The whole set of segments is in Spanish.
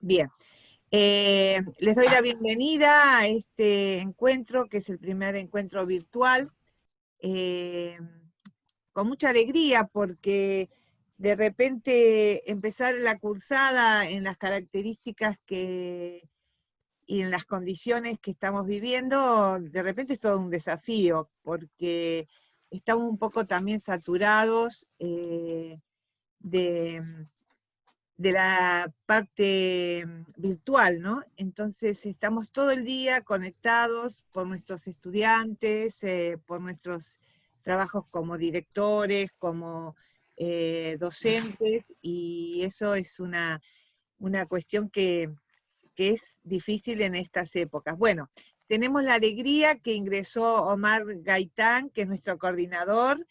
Bien. Les doy la bienvenida a este encuentro, que es el primer encuentro virtual, con mucha alegría, porque de repente empezar la cursada en las características y en las condiciones que estamos viviendo, de repente es todo un desafío, porque estamos un poco también saturados de la parte virtual, ¿no? Entonces estamos todo el día conectados por nuestros estudiantes, por nuestros trabajos como directores, como docentes, y eso es una cuestión que es difícil en estas épocas. Bueno, tenemos la alegría que ingresó Omar Gaitán, que es nuestro coordinador.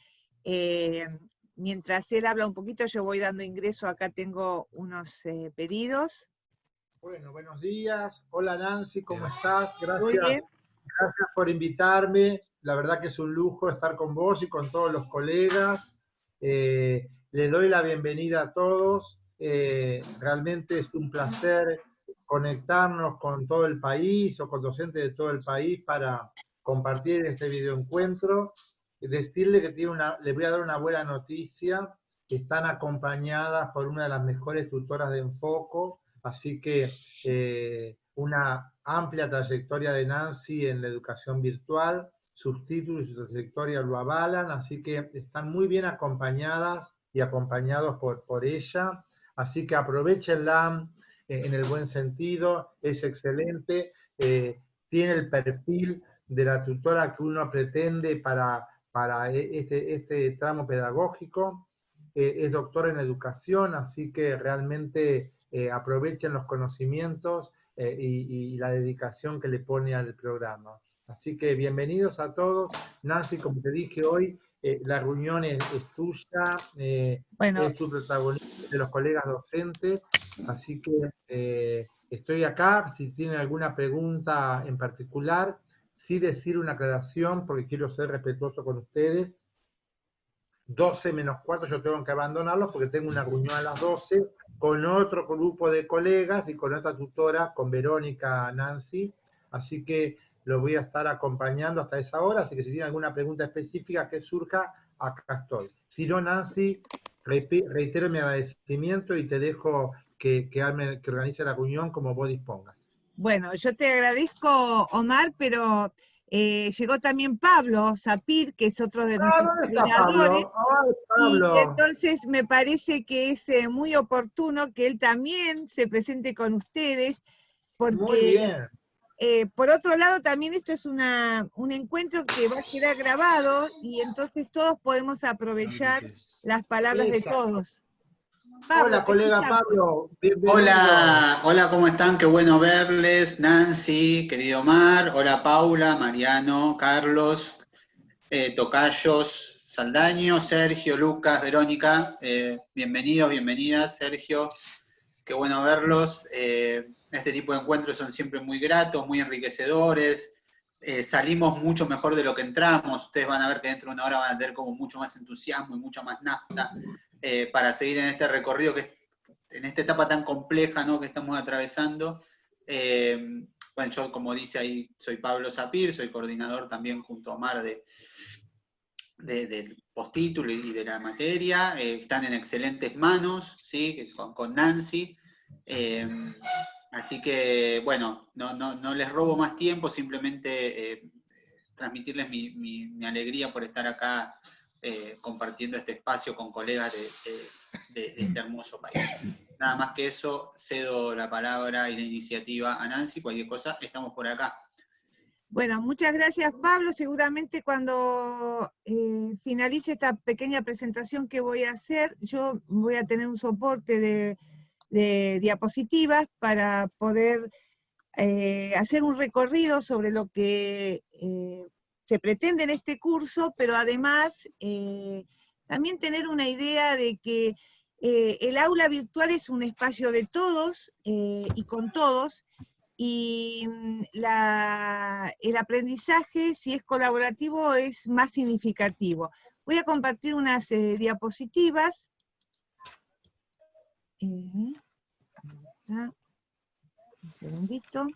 Mientras él habla un poquito, yo voy dando ingreso. Acá tengo unos pedidos. Bueno, buenos días. Hola Nancy, ¿cómo estás? Muy bien. Gracias por invitarme. La verdad que es un lujo estar con vos y con todos los colegas. Les doy la bienvenida a todos. Realmente es un placer conectarnos con todo el país o con docentes de todo el país para compartir este videoencuentro. Decirle que les voy a dar una buena noticia, que están acompañadas por una de las mejores tutoras de Enfoco, así que una amplia trayectoria de Nancy en la educación virtual, sus títulos y su trayectoria lo avalan, así que están muy bien acompañadas y acompañados por ella, así que aprovechenla en el buen sentido, es excelente, tiene el perfil de la tutora que uno pretende para este tramo pedagógico, es doctora en educación, así que realmente aprovechen los conocimientos y la dedicación que le pone al programa. Así que bienvenidos a todos. Nancy, como te dije hoy, la reunión es tuya, Bueno, es tu protagonista, de los colegas docentes, así que estoy acá, si tienen alguna pregunta en particular, sí decir una aclaración, porque quiero ser respetuoso con ustedes. 12 menos cuarto yo tengo que abandonarlos porque tengo una reunión a las 12 con otro grupo de colegas y con otra tutora, con Verónica, Nancy, así que lo voy a estar acompañando hasta esa hora, así que si tienen alguna pregunta específica que surja, acá estoy. Si no, Nancy, reitero mi agradecimiento y te dejo que organice la reunión como vos dispongas. bueno, yo te agradezco, Omar, pero llegó también Pablo Sapir, que es otro de nuestros ¿Dónde está coordinadores. Pablo? ¡Ay, Y Pablo! entonces me parece que es muy oportuno que él también se presente con ustedes, Muy porque bien. por otro lado también esto es un encuentro que va a quedar grabado y entonces todos podemos aprovechar las palabras de todos. Pablo, Hola, te colega escuchamos. Pablo, bienvenido. Hola, hola, ¿cómo están? Qué bueno verles, Nancy, querido Omar, hola Paula, Mariano, Carlos, Tocayos, Saldaño, Sergio, Lucas, Verónica, bienvenidos, bienvenidas, Sergio, qué bueno verlos. Este tipo de encuentros son siempre muy gratos, muy enriquecedores, salimos mucho mejor de lo que entramos, ustedes van a ver que dentro de una hora van a tener como mucho más entusiasmo y mucha más nafta para seguir en este recorrido que es en esta etapa tan compleja, ¿no?, que estamos atravesando. Bueno, yo, como dice ahí, soy Pablo Sapir, soy coordinador también junto a Omar del postítulo y de la materia. Están en excelentes manos, ¿sí?, con Nancy. Así que, bueno, no les robo más tiempo, simplemente transmitirles mi alegría por estar acá compartiendo este espacio con colegas de este hermoso país. Nada más que eso, cedo la palabra y la iniciativa a Nancy. Cualquier cosa, estamos por acá. Bueno, muchas gracias, Pablo. Seguramente cuando finalice esta pequeña presentación que voy a hacer, yo voy a tener un soporte de diapositivas para poder hacer un recorrido sobre lo que se pretende en este curso, pero además también tener una idea de que el aula virtual es un espacio de todos y con todos, y el aprendizaje, si es colaborativo, es más significativo. Voy a compartir unas diapositivas. segundito.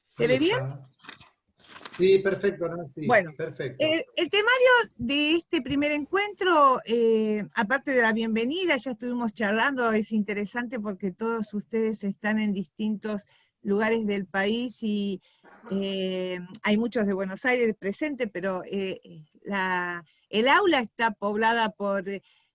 ¿Se ve bien? Sí, perfecto, Nancy. Bueno, perfecto. el temario de este primer encuentro, aparte de la bienvenida, ya estuvimos charlando, es interesante porque todos ustedes están en distintos lugares del país y hay muchos de Buenos Aires presentes, pero el aula está poblada por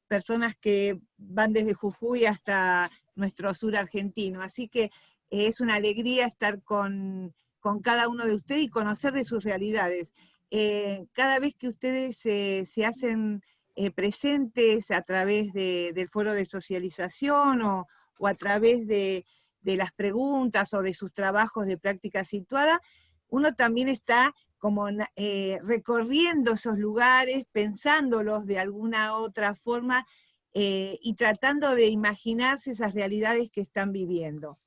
personas que van desde Jujuy hasta nuestro sur argentino, así que es una alegría estar con cada uno de ustedes y conocer de sus realidades. Cada vez que ustedes se hacen presentes a través del foro de socialización o a través de las preguntas o de sus trabajos de práctica situada, uno también está como recorriendo esos lugares, pensándolos de alguna otra forma y tratando de imaginarse esas realidades que están viviendo.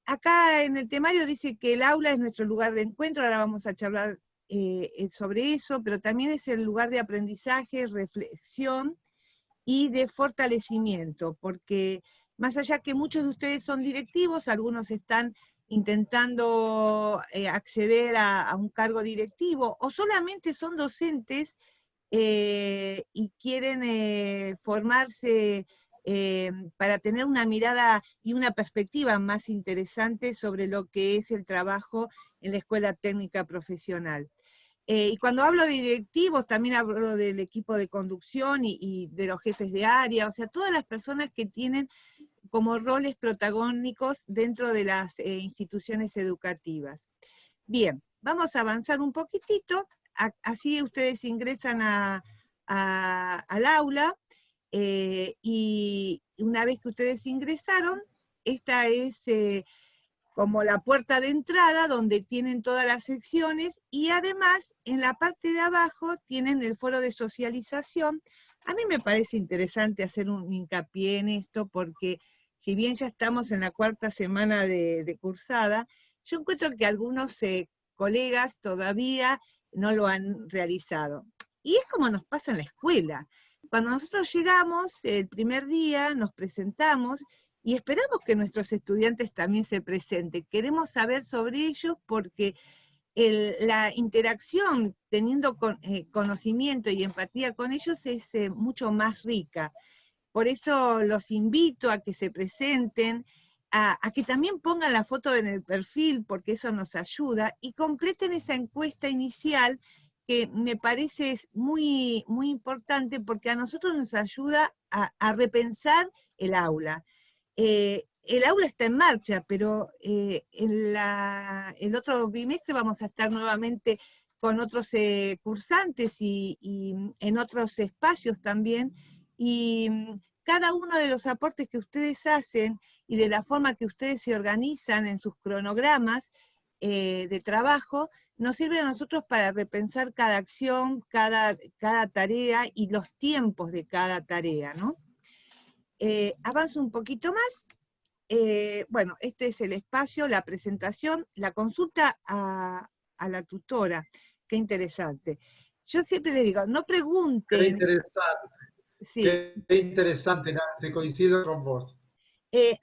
Acá en el temario dice que el aula es nuestro lugar de encuentro, ahora vamos a charlar sobre eso, pero también es el lugar de aprendizaje, reflexión y de fortalecimiento, porque más allá que muchos de ustedes son directivos, algunos están intentando acceder a un cargo directivo, o solamente son docentes y quieren formarse para tener una mirada y una perspectiva más interesante sobre lo que es el trabajo en la escuela técnica profesional. Y cuando hablo de directivos, también hablo del equipo de conducción y de los jefes de área, o sea, todas las personas que tienen como roles protagónicos dentro de las instituciones educativas. Bien, vamos a avanzar un poquitito, así ustedes ingresan al aula, y una vez que ustedes ingresaron, esta es como la puerta de entrada donde tienen todas las secciones y además en la parte de abajo tienen el foro de socialización. A mí me parece interesante hacer un hincapié en esto porque si bien ya estamos en la 4ª semana de cursada, yo encuentro que algunos colegas todavía no lo han realizado. Y es como nos pasa en la escuela. Cuando nosotros llegamos el primer día, nos presentamos y esperamos que nuestros estudiantes también se presenten. Queremos saber sobre ellos porque la interacción teniendo conocimiento y empatía con ellos es mucho más rica. Por eso los invito a que se presenten, a que también pongan la foto en el perfil, porque eso nos ayuda, y completen esa encuesta inicial que me parece es muy, muy importante porque a nosotros nos ayuda a repensar el aula. El aula está en marcha, pero el otro bimestre vamos a estar nuevamente con otros cursantes y en otros espacios también, y cada uno de los aportes que ustedes hacen y de la forma que ustedes se organizan en sus cronogramas de trabajo, nos sirve a nosotros para repensar cada acción, cada tarea y los tiempos de cada tarea, ¿no? Avanzo un poquito más. Bueno, este es el espacio, la presentación, la consulta a la tutora. Qué interesante. Yo siempre les digo, no pregunten. Qué interesante. Sí. Qué interesante, Nancy, coincido con vos.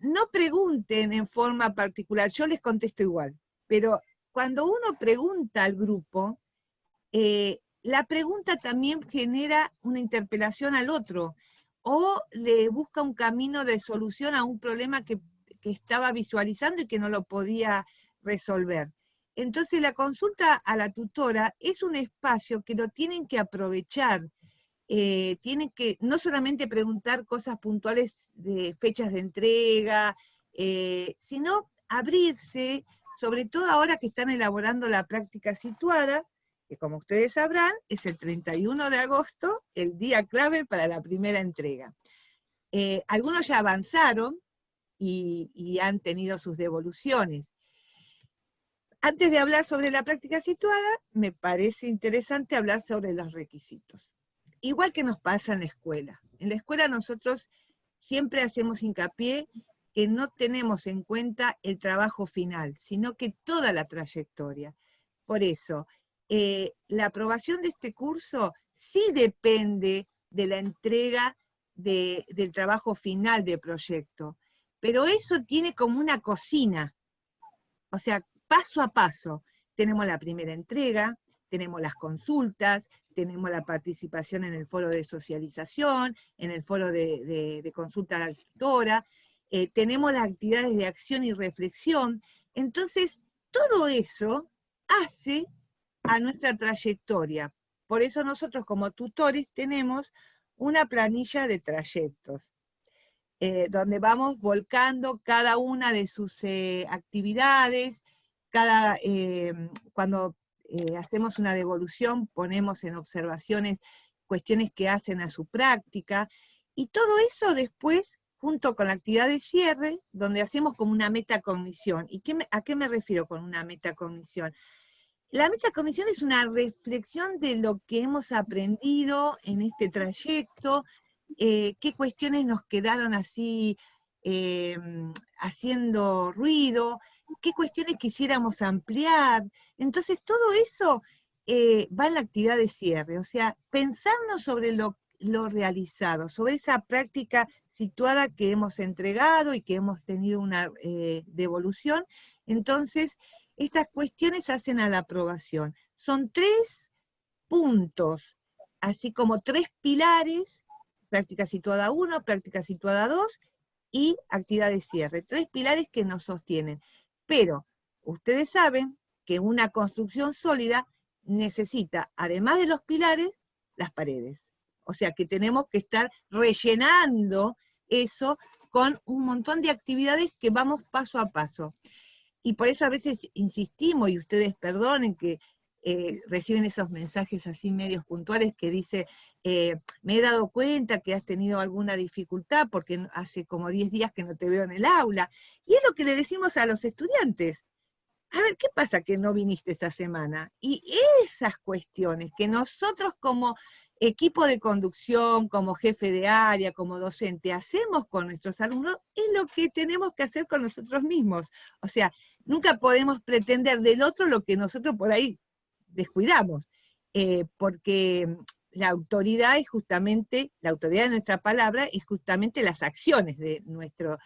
No pregunten en forma particular, yo les contesto igual, pero cuando uno pregunta al grupo, la pregunta también genera una interpelación al otro, o le busca un camino de solución a un problema que estaba visualizando y que no lo podía resolver. Entonces la consulta a la tutora es un espacio que lo tienen que aprovechar, tienen que no solamente preguntar cosas puntuales de fechas de entrega, sino abrirse, sobre todo ahora que están elaborando la práctica situada, que como ustedes sabrán, es el 31 de agosto, el día clave para la primera entrega. Algunos ya avanzaron y han tenido sus devoluciones. Antes de hablar sobre la práctica situada, me parece interesante hablar sobre los requisitos. Igual que nos pasa en la escuela. En la escuela nosotros siempre hacemos hincapié que no tenemos en cuenta el trabajo final, sino que toda la trayectoria. Por eso, la aprobación de este curso sí depende de la entrega del trabajo final de proyecto, pero eso tiene como una cocina, o sea, paso a paso. Tenemos la primera entrega, tenemos las consultas, tenemos la participación en el foro de socialización, en el foro de consulta a la tutora, tenemos las actividades de acción y reflexión. Entonces, todo eso hace a nuestra trayectoria. Por eso nosotros como tutores tenemos una planilla de trayectos, donde vamos volcando cada una de sus actividades, cuando hacemos una devolución ponemos en observaciones cuestiones que hacen a su práctica, y todo eso después, junto con la actividad de cierre, donde hacemos como una metacognición. ¿Y a qué me refiero con una metacognición? La metacognición es una reflexión de lo que hemos aprendido en este trayecto, qué cuestiones nos quedaron así haciendo ruido, qué cuestiones quisiéramos ampliar. Entonces todo eso va en la actividad de cierre, o sea, pensarnos sobre lo realizado, sobre esa práctica situada que hemos entregado y que hemos tenido una devolución. Entonces, estas cuestiones hacen a la aprobación. Son 3 puntos, así como 3 pilares: práctica situada 1, práctica situada 2 y actividad de cierre. 3 pilares que nos sostienen. Pero ustedes saben que una construcción sólida necesita, además de los pilares, las paredes. O sea que tenemos que estar rellenando eso con un montón de actividades que vamos paso a paso. Y por eso a veces insistimos, y ustedes perdonen que reciben esos mensajes así medios puntuales que dice, me he dado cuenta que has tenido alguna dificultad porque hace como 10 días que no te veo en el aula. Y es lo que le decimos a los estudiantes. A ver, ¿qué pasa que no viniste esta semana? Y esas cuestiones que nosotros como equipo de conducción, como jefe de área, como docente, hacemos con nuestros alumnos, es lo que tenemos que hacer con nosotros mismos. O sea, nunca podemos pretender del otro lo que nosotros por ahí descuidamos, porque la autoridad es justamente, la autoridad de nuestra palabra es justamente las acciones de nuestra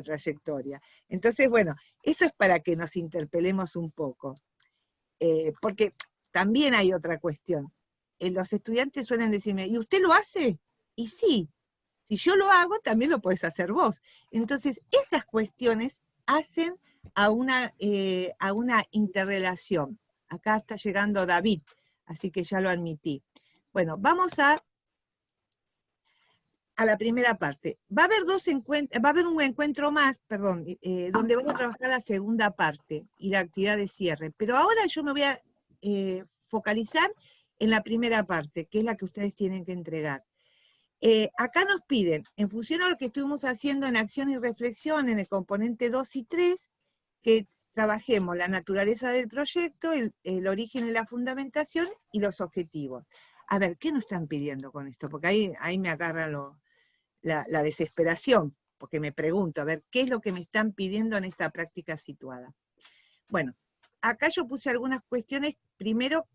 trayectoria. Entonces, bueno, eso es para que nos interpelemos un poco. Porque también hay otra cuestión. Los estudiantes suelen decirme, ¿y usted lo hace? Y sí, si yo lo hago, también lo podés hacer vos. Entonces, esas cuestiones hacen a una interrelación. Acá está llegando David, así que ya lo admití. Bueno, vamos a la primera parte. Va a haber un encuentro más, perdón, donde vamos a trabajar la segunda parte y la actividad de cierre. Pero ahora yo me voy a focalizar en la primera parte, que es la que ustedes tienen que entregar. Acá nos piden, en función a lo que estuvimos haciendo en acción y reflexión en el componente 2 y 3, que trabajemos la naturaleza del proyecto, el origen y la fundamentación y los objetivos. A ver, ¿qué nos están pidiendo con esto? Porque ahí me agarra la desesperación, porque me pregunto, a ver, ¿qué es lo que me están pidiendo en esta práctica situada? Bueno, acá yo puse algunas cuestiones, primero,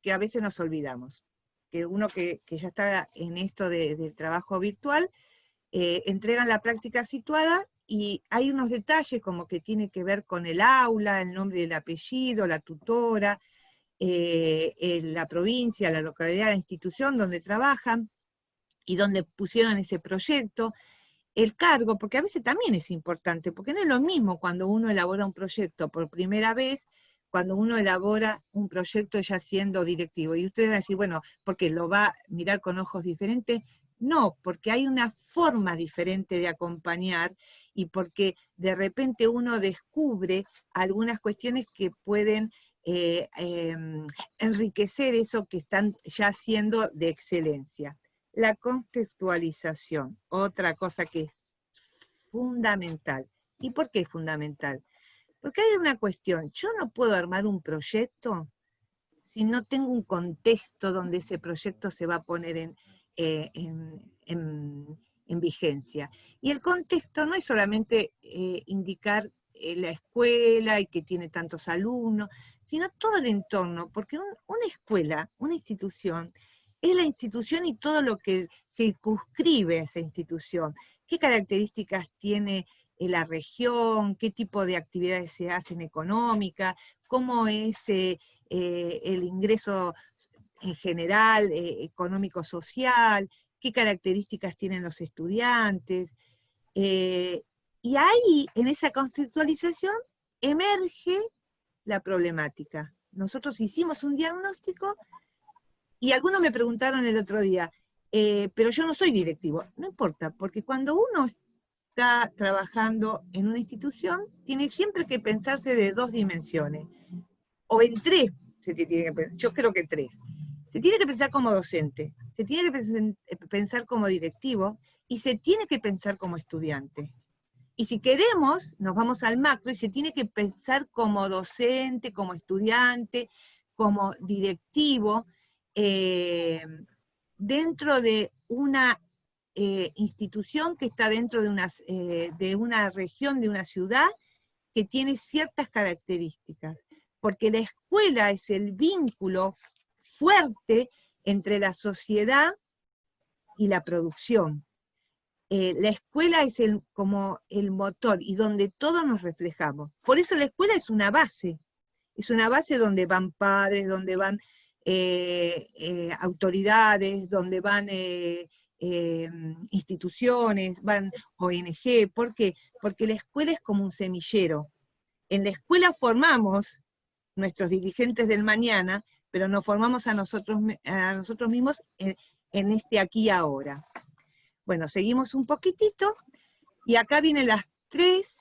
que a veces nos olvidamos, que uno que ya está en esto del trabajo virtual, entregan la práctica situada y hay unos detalles como que tiene que ver con el aula, el nombre del apellido, la tutora, la provincia, la localidad, la institución donde trabajan, y donde pusieron ese proyecto, el cargo, porque a veces también es importante, porque no es lo mismo cuando uno elabora un proyecto por primera vez, cuando uno elabora un proyecto ya siendo directivo. Y ustedes van a decir, bueno, ¿porque lo va a mirar con ojos diferentes? No, porque hay una forma diferente de acompañar y porque de repente uno descubre algunas cuestiones que pueden enriquecer eso que están ya haciendo de excelencia. La contextualización, otra cosa que es fundamental. ¿Y por qué es fundamental? Porque hay una cuestión, yo no puedo armar un proyecto si no tengo un contexto donde ese proyecto se va a poner en vigencia. Y el contexto no es solamente indicar la escuela y que tiene tantos alumnos, sino todo el entorno, porque una escuela, una institución, es la institución y todo lo que circunscribe a esa institución. ¿Qué características tiene la región? ¿Qué tipo de actividades se hacen económicas? ¿Cómo es el ingreso en general, económico-social? ¿Qué características tienen los estudiantes? Y ahí, en esa conceptualización, emerge la problemática. Nosotros hicimos un diagnóstico y algunos me preguntaron el otro día, pero yo no soy directivo. No importa, porque cuando uno está trabajando en una institución, tiene siempre que pensarse de dos dimensiones, o en tres, yo creo que tres. Se tiene que pensar como docente, se tiene que pensar como directivo, y se tiene que pensar como estudiante. Y si queremos, nos vamos al macro y se tiene que pensar como docente, como estudiante, como directivo, dentro de una institución que está dentro de una región, de una ciudad, que tiene ciertas características. Porque la escuela es el vínculo fuerte entre la sociedad y la producción. La escuela es como el motor y donde todos nos reflejamos. Por eso la escuela es una base donde van padres, donde van autoridades, donde van instituciones, van ONG. ¿Por qué? Porque la escuela es como un semillero. En la escuela formamos nuestros dirigentes del mañana, pero nos formamos a nosotros mismos en este aquí y ahora. Bueno, seguimos un poquitito, y acá vienen las tres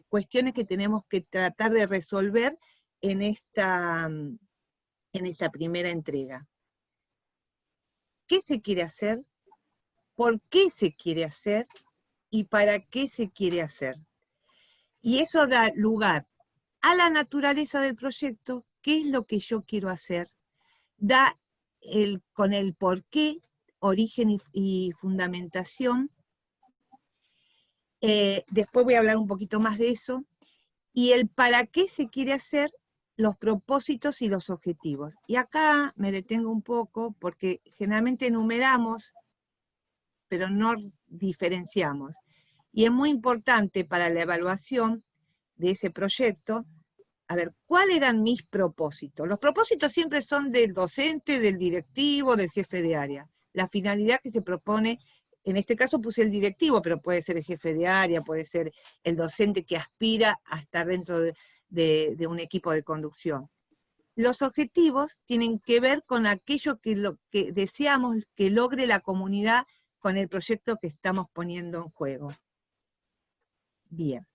cuestiones que tenemos que tratar de resolver en esta primera entrega. ¿Qué se quiere hacer? ¿Por qué se quiere hacer? ¿Y para qué se quiere hacer? Y eso da lugar a la naturaleza del proyecto, qué es lo que yo quiero hacer, da con el por qué, origen y fundamentación. Después voy a hablar un poquito más de eso, y el para qué se quiere hacer, los propósitos y los objetivos. Y acá me detengo un poco, porque generalmente enumeramos, pero no diferenciamos. Y es muy importante para la evaluación de ese proyecto, a ver, ¿cuáles eran mis propósitos? Los propósitos siempre son del docente, del directivo, del jefe de área. La finalidad que se propone, en este caso puse el directivo, pero puede ser el jefe de área, puede ser el docente que aspira a estar dentro de un equipo de conducción. Los objetivos tienen que ver con aquello que deseamos que logre la comunidad con el proyecto que estamos poniendo en juego. Bien.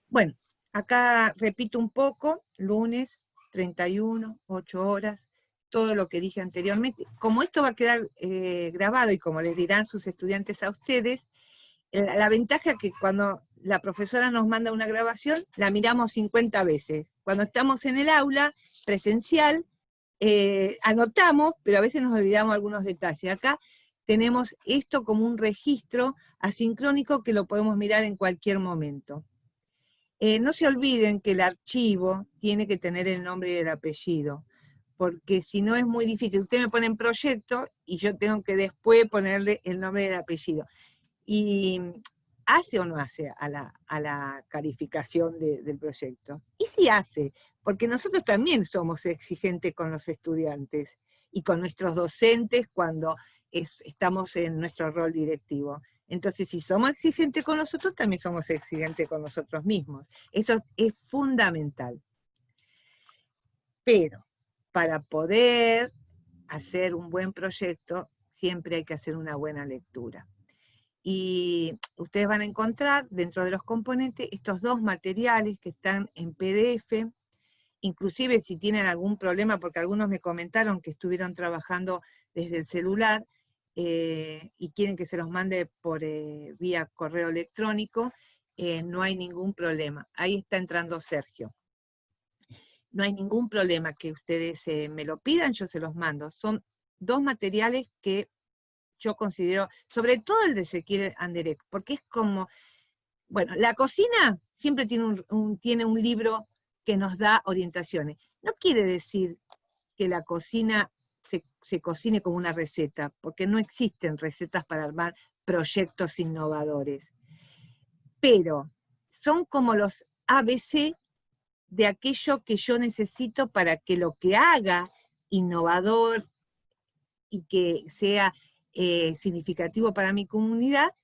Bueno, acá repito un poco, lunes 31, 8 horas, todo lo que dije anteriormente. Como esto va a quedar grabado, y como les dirán sus estudiantes a ustedes, la ventaja es que cuando la profesora nos manda una grabación, la miramos 50 veces. Cuando estamos en el aula presencial, anotamos, pero a veces nos olvidamos algunos detalles. Acá tenemos esto como un registro asincrónico que lo podemos mirar en cualquier momento. No se olviden que el archivo tiene que tener el nombre y el apellido, porque si no es muy difícil. Ustedes me ponen proyecto y yo tengo que después ponerle el nombre y el apellido. Y ¿hace o no hace a la calificación del proyecto? Y sí hace, porque nosotros también somos exigentes con los estudiantes y con nuestros docentes cuando estamos en nuestro rol directivo. Entonces, si somos exigentes con nosotros, también somos exigentes con nosotros mismos. Eso es fundamental. Pero para poder hacer un buen proyecto, siempre hay que hacer una buena lectura. Y ustedes van a encontrar dentro de los componentes estos dos materiales que están en PDF, inclusive si tienen algún problema, porque algunos me comentaron que estuvieron trabajando desde el celular, y quieren que se los mande por vía correo electrónico, no hay ningún problema. Ahí está entrando Sergio. No hay ningún problema que ustedes me lo pidan, yo se los mando. Son dos materiales que yo considero, sobre todo el de Ezequiel Anderek, porque es como, bueno, la cocina siempre tiene un libro que nos da orientaciones. No quiere decir que la cocina se cocine como una receta, porque no existen recetas para armar proyectos innovadores. Pero son como los ABC de aquello que yo necesito para que lo que haga innovador y que sea significativo para mi comunidad,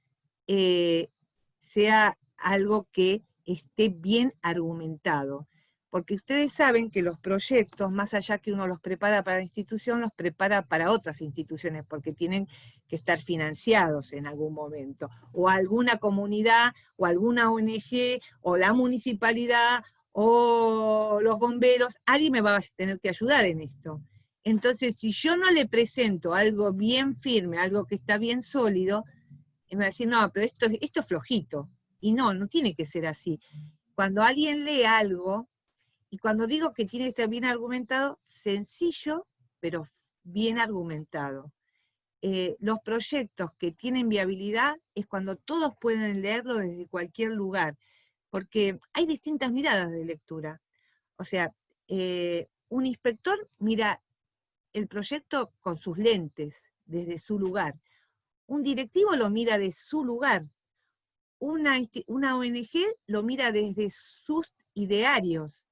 sea algo que esté bien argumentado. Porque ustedes saben que los proyectos, más allá que uno los prepara para la institución, los prepara para otras instituciones, porque tienen que estar financiados en algún momento. O alguna comunidad, o alguna ONG, o la municipalidad, o los bomberos, alguien me va a tener que ayudar en esto. Entonces, si yo no le presento algo bien firme, algo que está bien sólido, me va a decir, no, pero esto es flojito. Y no tiene que ser así. Cuando alguien lee algo, y cuando digo que tiene que estar bien argumentado, sencillo, pero bien argumentado. Los proyectos que tienen viabilidad es cuando todos pueden leerlo desde cualquier lugar, porque hay distintas miradas de lectura. O sea, un inspector mira el proyecto con sus lentes, desde su lugar. Un directivo lo mira desde su lugar. Una ONG lo mira desde sus idearios.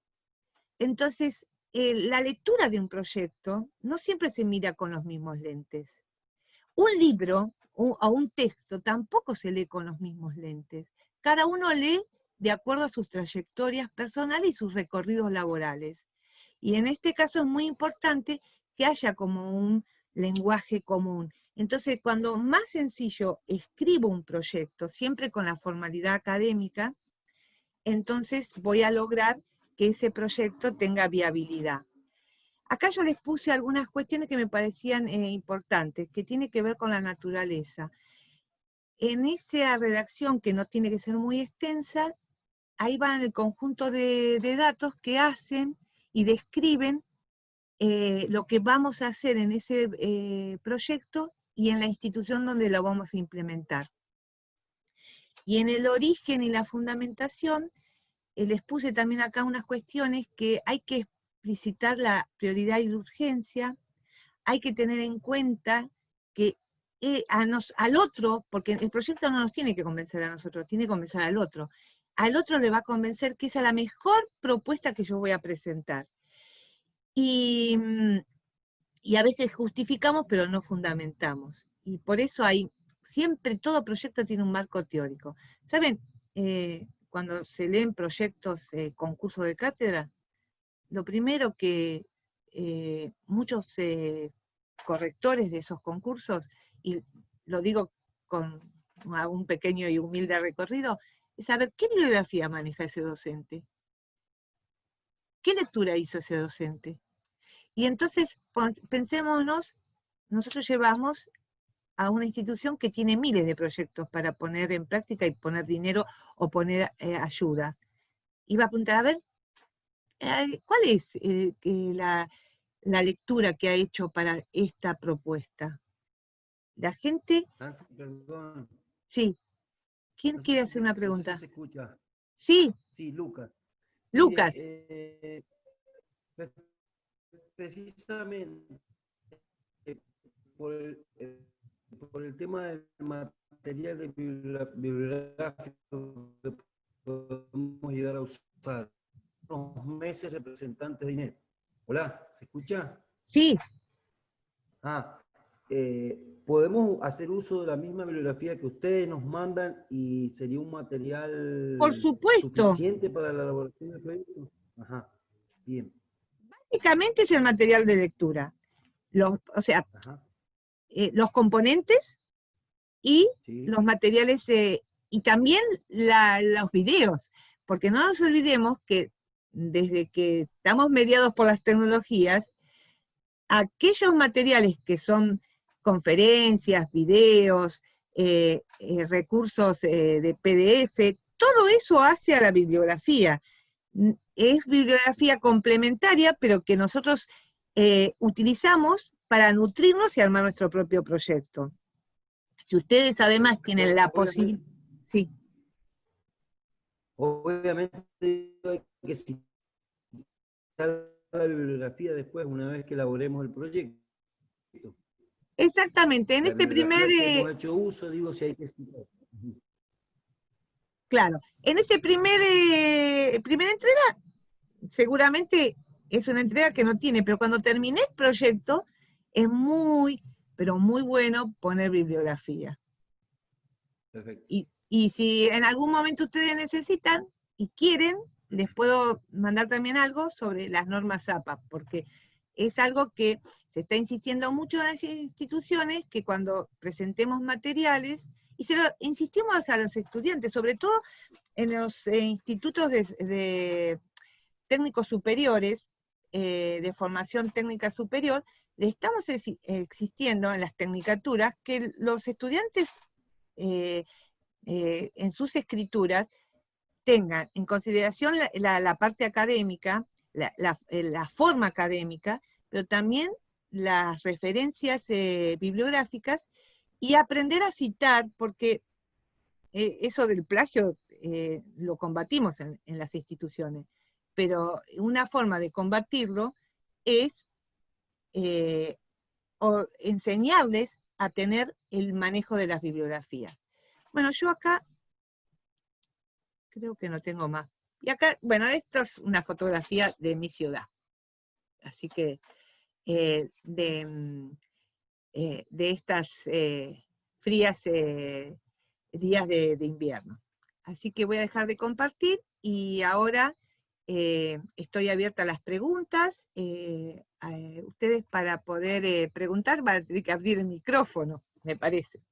Entonces, la lectura de un proyecto no siempre se mira con los mismos lentes. Un libro o un texto tampoco se lee con los mismos lentes. Cada uno lee de acuerdo a sus trayectorias personales y sus recorridos laborales. Y en este caso es muy importante que haya como un lenguaje común. Entonces, cuando más sencillo escribo un proyecto, siempre con la formalidad académica, entonces voy a lograr que ese proyecto tenga viabilidad. Acá yo les puse algunas cuestiones que me parecían importantes, que tiene que ver con la naturaleza. En esa redacción, que no tiene que ser muy extensa, ahí van el conjunto de datos que hacen y describen lo que vamos a hacer en ese proyecto y en la institución donde lo vamos a implementar. Y en el origen y la fundamentación, les puse también acá unas cuestiones que hay que explicitar la prioridad y la urgencia, hay que tener en cuenta que al otro, porque el proyecto no nos tiene que convencer a nosotros, tiene que convencer al otro le va a convencer que esa es la mejor propuesta que yo voy a presentar. Y a veces justificamos, pero no fundamentamos. Y por eso siempre todo proyecto tiene un marco teórico. ¿Saben? Cuando se leen proyectos, concursos de cátedra, lo primero que muchos correctores de esos concursos, y lo digo con un pequeño y humilde recorrido, es saber qué bibliografía maneja ese docente. ¿Qué lectura hizo ese docente? Y entonces, pensémonos, nosotros llevamos a una institución que tiene miles de proyectos para poner en práctica y poner dinero o poner ayuda. Y va a apuntar, a ver, ¿cuál es la lectura que ha hecho para esta propuesta? La gente... Nancy, perdón. Sí. ¿Quién No sé quiere hacer una no sé si pregunta? se escucha. Sí, Sí, Lucas. Lucas. Mire, precisamente por el tema del material de bibliográfico que podemos llegar a usar. Unos meses representantes de INET. Hola, ¿se escucha? Sí. Podemos hacer uso de la misma bibliografía que ustedes nos mandan y sería un material Por supuesto. suficiente para la elaboración del proyecto. Ajá, bien. Básicamente es el material de lectura. O sea, Ajá. Los componentes y Sí. los materiales, y también los videos, porque no nos olvidemos que desde que estamos mediados por las tecnologías, aquellos materiales que son conferencias, videos, recursos de PDF, todo eso hace a la bibliografía. Es bibliografía complementaria, pero que nosotros utilizamos para nutrirnos y armar nuestro propio proyecto. Si ustedes además tienen la posibilidad... Sí. Obviamente hay que citar la bibliografía después, una vez que elaboremos el proyecto. Exactamente, en La este bibliografía primer... que hemos hecho uso, digo, si hay que explicar. Claro, en este primera entrega, seguramente es una entrega que no tiene, pero cuando terminé el proyecto, es muy, pero muy bueno poner bibliografía. Perfecto. Y si en algún momento ustedes necesitan y quieren, les puedo mandar también algo sobre las normas APA, porque es algo que se está insistiendo mucho en las instituciones, que cuando presentemos materiales, y se lo insistimos a los estudiantes, sobre todo en los institutos de técnicos superiores, de formación técnica superior, le estamos existiendo en las tecnicaturas que los estudiantes en sus escrituras tengan en consideración la parte académica, la forma académica, pero también las referencias bibliográficas y aprender a citar, porque eso del plagio lo combatimos en las instituciones, pero una forma de combatirlo es enseñarles a tener el manejo de las bibliografías. Bueno, yo acá creo que no tengo más. Y acá, bueno, esto es una fotografía de mi ciudad. Así que de estas frías días de invierno. Así que voy a dejar de compartir y ahora estoy abierta a las preguntas. Ustedes para poder preguntar van a tener que abrir el micrófono, me parece.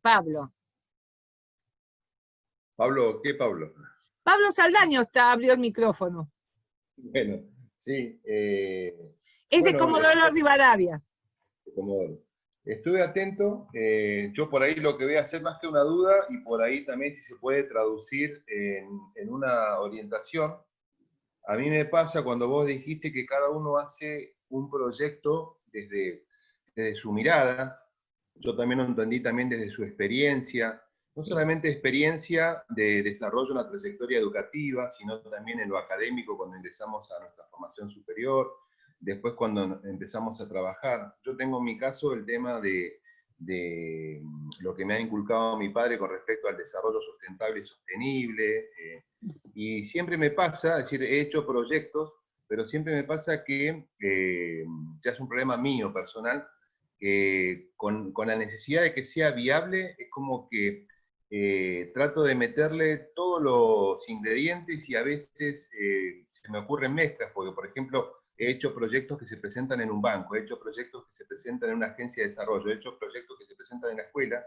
Pablo. Pablo, ¿qué Pablo? Pablo Saldaño abrió el micrófono. Bueno, sí. Es de Comodoro Rivadavia. Comodoro. Estuve atento, yo por ahí lo que voy a hacer más que una duda, y por ahí también si se puede traducir en una orientación. A mí me pasa cuando vos dijiste que cada uno hace un proyecto desde su mirada, yo también lo entendí también desde su experiencia, no solamente experiencia de desarrollo de una trayectoria educativa, sino también en lo académico cuando ingresamos a nuestra formación superior, después cuando empezamos a trabajar. Yo tengo en mi caso el tema de lo que me ha inculcado mi padre con respecto al desarrollo sustentable y sostenible, y siempre me pasa, es decir, he hecho proyectos, pero siempre me pasa que, ya es un problema mío personal, con la necesidad de que sea viable, es como que trato de meterle todos los ingredientes y a veces se me ocurren mezclas, porque por ejemplo he hecho proyectos que se presentan en un banco, he hecho proyectos que se presentan en una agencia de desarrollo, he hecho proyectos que se presentan en la escuela,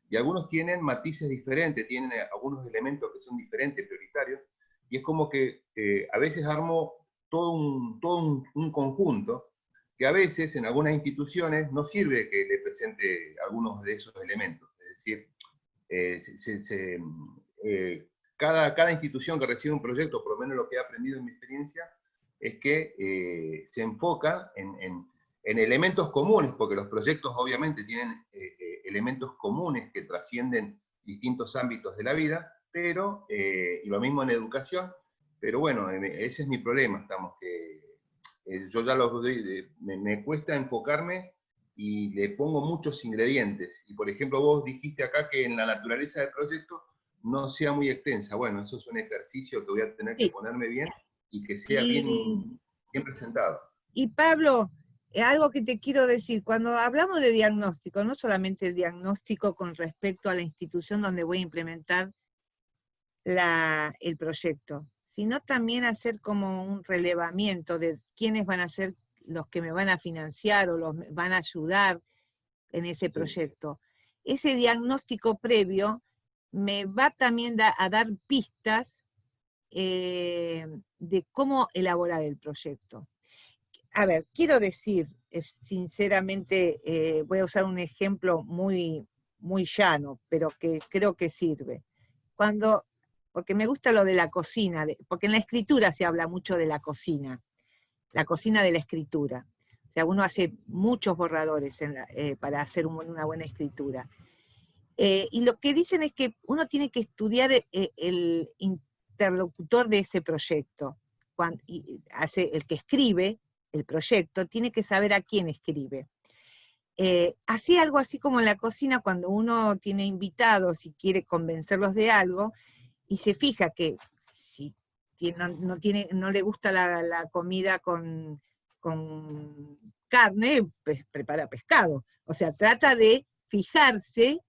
y algunos tienen matices diferentes, tienen algunos elementos que son diferentes, prioritarios, y es como que a veces armo todo un conjunto, que a veces en algunas instituciones no sirve que le presente algunos de esos elementos. Es decir, cada institución que recibe un proyecto, por lo menos lo que he aprendido en mi experiencia, es que se enfoca en elementos comunes, porque los proyectos obviamente tienen elementos comunes que trascienden distintos ámbitos de la vida, pero, y lo mismo en educación, pero bueno, ese es mi problema, estamos que yo ya me cuesta enfocarme y le pongo muchos ingredientes. Y por ejemplo, vos dijiste acá que en la naturaleza del proyecto no sea muy extensa. Bueno, eso es un ejercicio que voy a tener que ponerme bien y que sea bien presentado. Y Pablo, algo que te quiero decir, cuando hablamos de diagnóstico, no solamente el diagnóstico con respecto a la institución donde voy a implementar el proyecto, sino también hacer como un relevamiento de quiénes van a ser los que me van a financiar o los van a ayudar en ese proyecto. Ese diagnóstico previo me va también a dar pistas de cómo elaborar el proyecto. A ver, quiero decir, sinceramente, voy a usar un ejemplo muy, muy llano, pero que creo que sirve. Porque me gusta lo de la cocina, porque en la escritura se habla mucho de la cocina de la escritura. O sea, uno hace muchos borradores para hacer una buena escritura. Y lo que dicen es que uno tiene que estudiar interlocutor de ese proyecto. El que escribe el proyecto tiene que saber a quién escribe. Así algo así como en la cocina, cuando uno tiene invitados y quiere convencerlos de algo, y se fija que si no le gusta la comida con carne, pues prepara pescado. O sea, trata de fijarse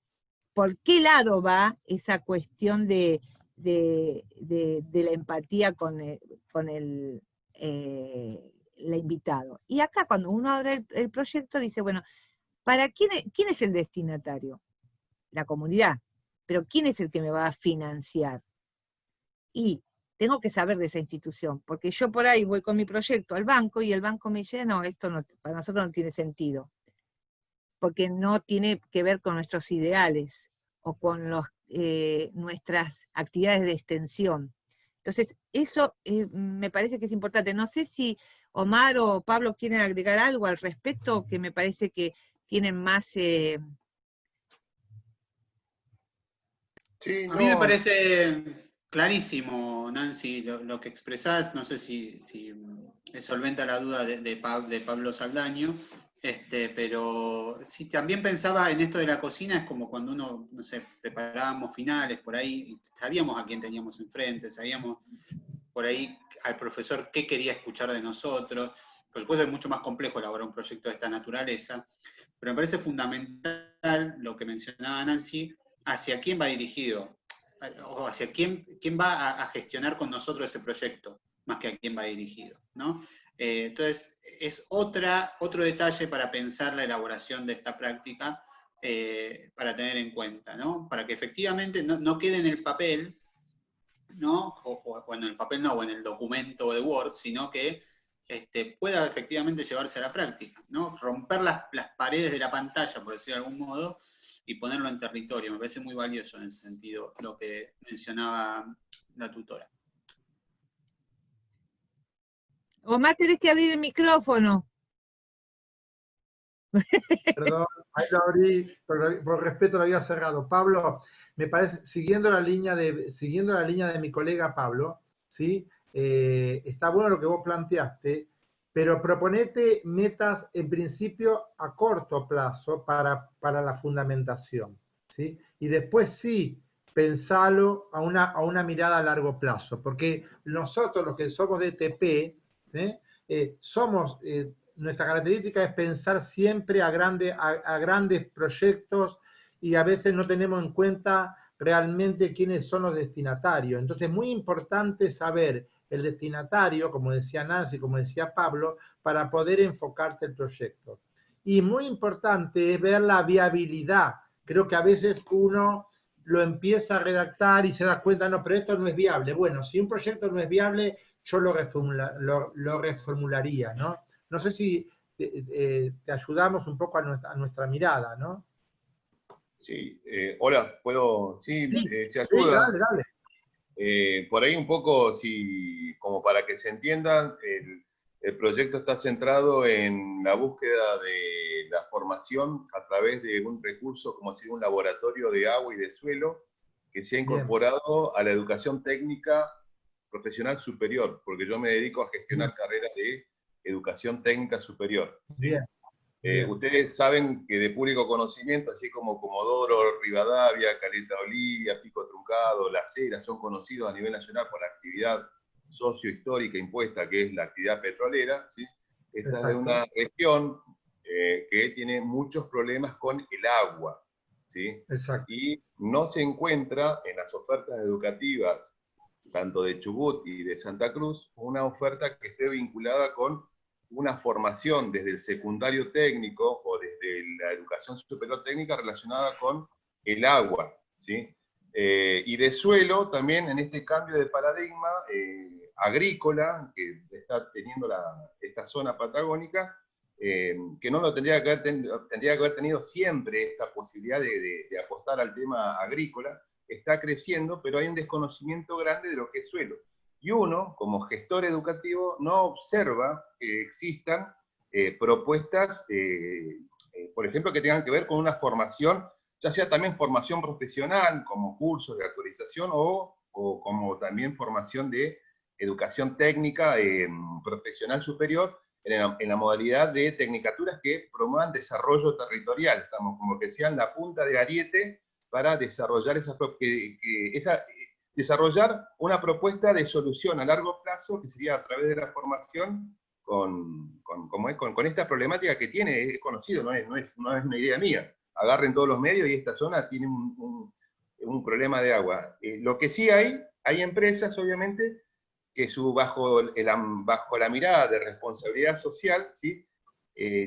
por qué lado va esa cuestión de la empatía con el invitado. Y acá cuando uno abre el proyecto dice, bueno, ¿para quién es el destinatario? La comunidad. Pero ¿quién es el que me va a financiar? Y tengo que saber de esa institución, porque yo por ahí voy con mi proyecto al banco y el banco me dice, no, esto no, para nosotros no tiene sentido, porque no tiene que ver con nuestros ideales o con nuestras actividades de extensión. Entonces, eso me parece que es importante. No sé si Omar o Pablo quieren agregar algo al respecto, que me parece que tienen más... Sí, a mí me parece clarísimo, Nancy, lo que expresás. No sé si solventa la duda de Pablo Saldaño, pero si también pensaba en esto de la cocina, es como cuando uno, no sé, preparábamos finales por ahí, y sabíamos a quién teníamos enfrente, sabíamos por ahí al profesor qué quería escuchar de nosotros. Por supuesto es mucho más complejo elaborar un proyecto de esta naturaleza, pero me parece fundamental lo que mencionaba Nancy, hacia quién va dirigido, o hacia quién va a gestionar con nosotros ese proyecto, más que a quién va dirigido, ¿no? Entonces, es otro detalle para pensar la elaboración de esta práctica, para tener en cuenta, ¿no? Para que efectivamente no quede en el papel, ¿no? O en el papel no, o en el documento de Word, sino que pueda efectivamente llevarse a la práctica, ¿no? Romper las paredes de la pantalla, por decirlo de algún modo, y ponerlo en territorio. Me parece muy valioso en ese sentido lo que mencionaba la tutora. Omar, tenés que abrir el micrófono. Perdón, ahí lo abrí, por respeto lo había cerrado. Pablo, me parece, siguiendo la línea de mi colega Pablo, ¿sí? Está bueno lo que vos planteaste, pero proponete metas en principio a corto plazo para la fundamentación, ¿sí? Y después sí, pensalo a una mirada a largo plazo, porque nosotros los que somos de TP, somos... nuestra característica es pensar siempre a grandes proyectos y a veces no tenemos en cuenta realmente quiénes son los destinatarios. Entonces es muy importante saber el destinatario, como decía Nancy, como decía Pablo, para poder enfocarte el proyecto. Y muy importante es ver la viabilidad. Creo que a veces uno lo empieza a redactar y se da cuenta, no, pero esto no es viable. Bueno, si un proyecto no es viable, yo lo reformularía, ¿no? No sé si te ayudamos un poco a nuestra mirada, ¿no? Sí, hola, ¿puedo? Sí, Sí, se ayuda. dale, dale. Por ahí un poco, como para que se entiendan, el proyecto está centrado en la búsqueda de la formación a través de un recurso como si un laboratorio de agua y de suelo que se ha incorporado a la educación técnica profesional superior, porque yo me dedico a gestionar carreras de educación técnica superior. ¿Sí? Ustedes saben que de público conocimiento, así como Comodoro, Rivadavia, Caleta Olivia, Pico Truncado, Las Heras, son conocidos a nivel nacional por la actividad sociohistórica impuesta, que es la actividad petrolera. ¿Sí? Esta es de una región que tiene muchos problemas con el agua. ¿Sí? Y no se encuentra en las ofertas educativas, tanto de Chubut y de Santa Cruz, una oferta que esté vinculada con una formación desde el secundario técnico o desde la educación superior técnica relacionada con el agua, ¿sí? Y de suelo también en este cambio de paradigma agrícola que está teniendo esta zona patagónica, que no lo tendría que haber tenido siempre esta posibilidad de apostar al tema agrícola. Está creciendo, pero hay un desconocimiento grande de lo que es suelo. Y uno, como gestor educativo, no observa que existan propuestas, por ejemplo, que tengan que ver con una formación, ya sea también formación profesional, como cursos de actualización, o o como también formación de educación técnica profesional superior en la modalidad de tecnicaturas que promuevan desarrollo territorial. Estamos como que sean la punta de ariete para desarrollar desarrollar una propuesta de solución a largo plazo, que sería a través de la formación con esta problemática que tiene, es conocido, no es una idea mía. Agarren todos los medios y esta zona tiene un problema de agua. Lo que sí hay empresas, obviamente, que bajo la mirada de responsabilidad social, ¿sí?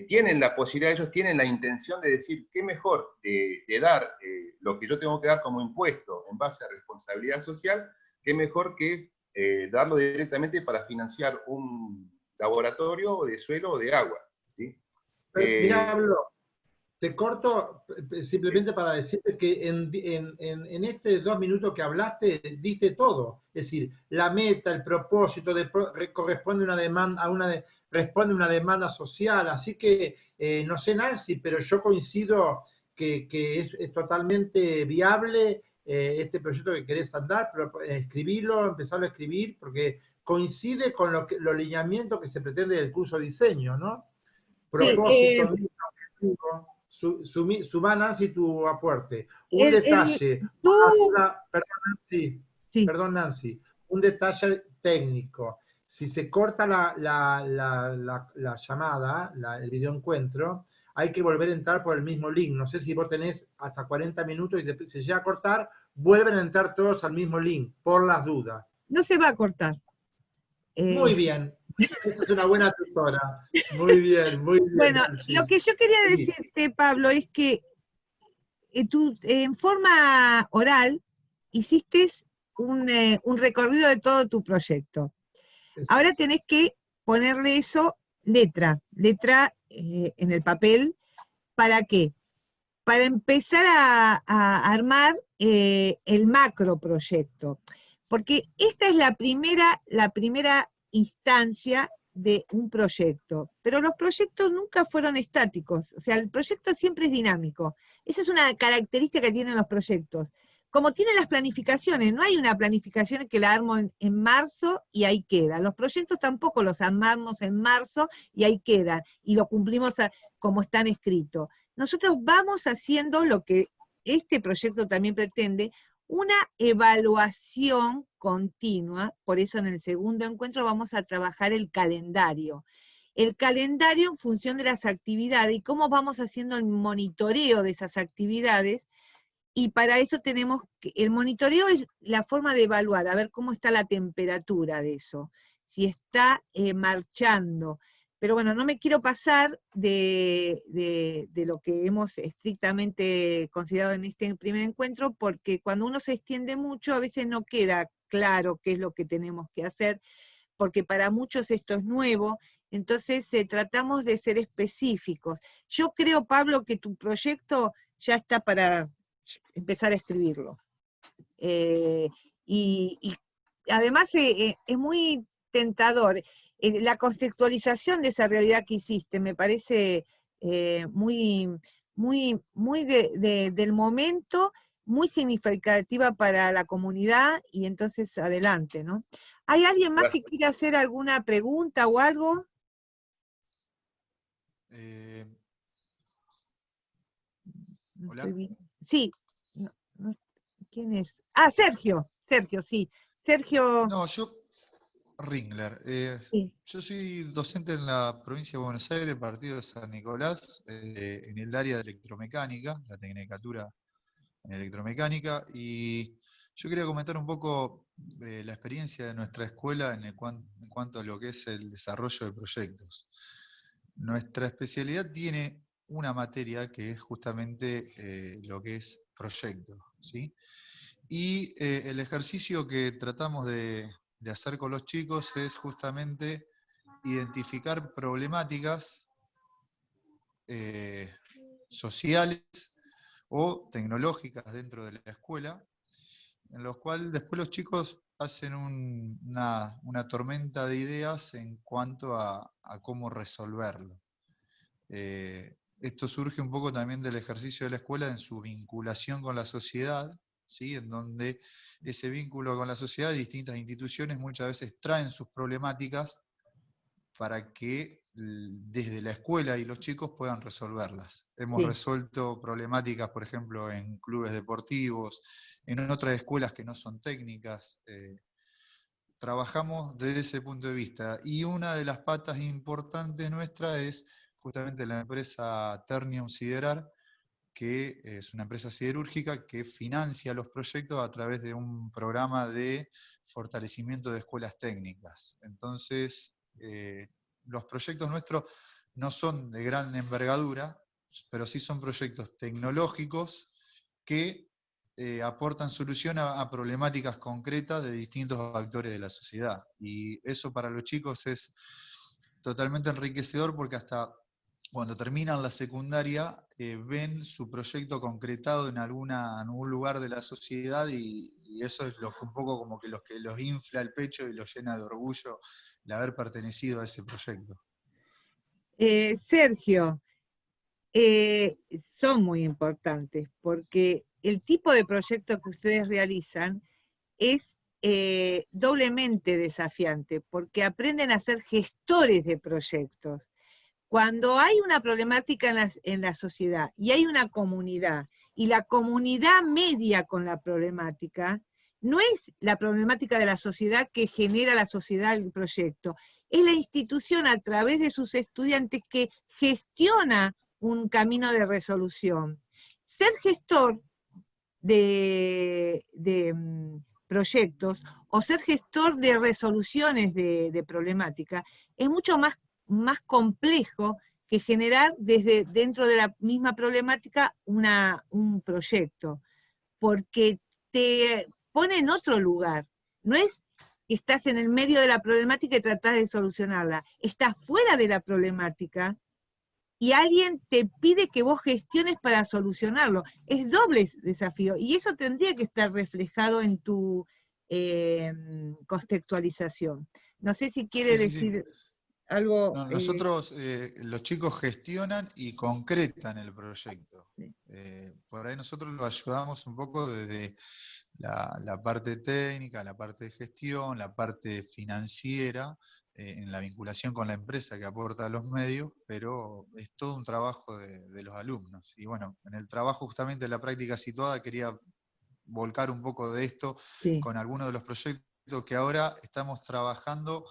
Tienen la posibilidad, ellos tienen la intención de decir, qué mejor de dar lo que yo tengo que dar como impuesto en base a responsabilidad social, qué mejor que darlo directamente para financiar un laboratorio de suelo o de agua. ¿Sí? Mira, Pablo, te corto simplemente para decirte que en estos 2 minutos que hablaste, diste todo. Es decir, la meta, el propósito, corresponde una demanda, responde una demanda social. Así que, no sé, Nancy, pero yo coincido que es totalmente viable este proyecto que querés andar, pero escribirlo, empezarlo a escribir, porque coincide con los lineamientos que se pretende del curso de diseño, ¿no? Sí, Propósito, objetivo. Sumá, Nancy, tu aporte. Un detalle, tú, sí. perdón, Nancy, un detalle técnico. Si se corta la llamada, el videoencuentro, hay que volver a entrar por el mismo link. No sé si vos tenés hasta 40 minutos y después se llega a cortar, vuelven a entrar todos al mismo link, por las dudas. No se va a cortar. Muy bien. Esa es una buena tutora. Muy bien, Bueno, Nancy. lo que yo quería Sí. decirte, Pablo, es que tú en forma oral hiciste un recorrido de todo tu proyecto. Ahora tenés que ponerle eso letra en el papel. ¿Para qué? Para empezar a armar el macro proyecto. Porque esta es la primera instancia de un proyecto. Pero los proyectos nunca fueron estáticos. O sea, el proyecto siempre es dinámico. Esa es una característica que tienen los proyectos. Como tienen las planificaciones, no hay una planificación que la armo en marzo y ahí queda. Los proyectos tampoco los armamos en marzo y ahí quedan. Y lo cumplimos como están escritos. Nosotros vamos haciendo lo que este proyecto también pretende, una evaluación continua. Por eso en el segundo encuentro vamos a trabajar el calendario. El calendario en función de las actividades y cómo vamos haciendo el monitoreo de esas actividades. Y para eso tenemos que, el monitoreo es la forma de evaluar, a ver cómo está la temperatura de eso, si está marchando. Pero bueno, no me quiero pasar de lo que hemos estrictamente considerado en este primer encuentro, porque cuando uno se extiende mucho, a veces no queda claro qué es lo que tenemos que hacer, porque para muchos esto es nuevo. Entonces tratamos de ser específicos. Yo creo, Pablo, que tu proyecto ya está para empezar a escribirlo. Y además es muy tentador. La contextualización de esa realidad que hiciste me parece muy del momento, muy significativa para la comunidad, y entonces adelante, ¿no? ¿Hay alguien más que quiera hacer alguna pregunta o algo? Hola. Sí. ¿Quién es? Ah, Sergio, sí. Sergio. No, yo, Ringler. Sí. Yo soy docente en la provincia de Buenos Aires, partido de San Nicolás, en el área de electromecánica, la tecnicatura en electromecánica, y yo quería comentar un poco la experiencia de nuestra escuela en cuanto a lo que es el desarrollo de proyectos. Nuestra especialidad tiene una materia que es justamente lo que es proyecto, ¿sí? Y el ejercicio que tratamos de hacer con los chicos es justamente identificar problemáticas sociales o tecnológicas dentro de la escuela, en los cuales después los chicos hacen una tormenta de ideas en cuanto a cómo resolverlo. Esto surge un poco también del ejercicio de la escuela en su vinculación con la sociedad, ¿sí? En donde ese vínculo con la sociedad, distintas instituciones muchas veces traen sus problemáticas para que desde la escuela y los chicos puedan resolverlas. Hemos Sí. resuelto problemáticas, por ejemplo, en clubes deportivos, en otras escuelas que no son técnicas. Trabajamos desde ese punto de vista. Y una de las patas importantes nuestra es justamente la empresa Ternium Siderar, que es una empresa siderúrgica que financia los proyectos a través de un programa de fortalecimiento de escuelas técnicas. Entonces, los proyectos nuestros no son de gran envergadura, pero sí son proyectos tecnológicos que aportan solución a problemáticas concretas de distintos actores de la sociedad. Y eso para los chicos es totalmente enriquecedor porque hasta cuando terminan la secundaria ven su proyecto concretado en algún lugar de la sociedad y eso es lo que un poco como que los infla el pecho y los llena de orgullo el haber pertenecido a ese proyecto. Sergio, son muy importantes porque el tipo de proyecto que ustedes realizan es doblemente desafiante porque aprenden a ser gestores de proyectos. Cuando hay una problemática en la sociedad y hay una comunidad y la comunidad media con la problemática, no es la problemática de la sociedad que genera la sociedad el proyecto, es la institución a través de sus estudiantes que gestiona un camino de resolución. Ser gestor de proyectos o ser gestor de resoluciones de problemática es mucho más complejo que generar desde dentro de la misma problemática un proyecto, porque te pone en otro lugar. No es que estás en el medio de la problemática y tratás de solucionarla, estás fuera de la problemática y alguien te pide que vos gestiones para solucionarlo. Es doble desafío, y eso tendría que estar reflejado en tu contextualización. No sé si quiere Sí, sí, sí. decir algo. No, nosotros, los chicos gestionan y concretan el proyecto. Sí. Por ahí nosotros los ayudamos un poco desde la parte técnica, la parte de gestión, la parte financiera, en la vinculación con la empresa que aporta los medios, pero es todo un trabajo de los alumnos. Y bueno, en el trabajo justamente de la práctica situada quería volcar un poco de esto Sí. con algunos de los proyectos que ahora estamos trabajando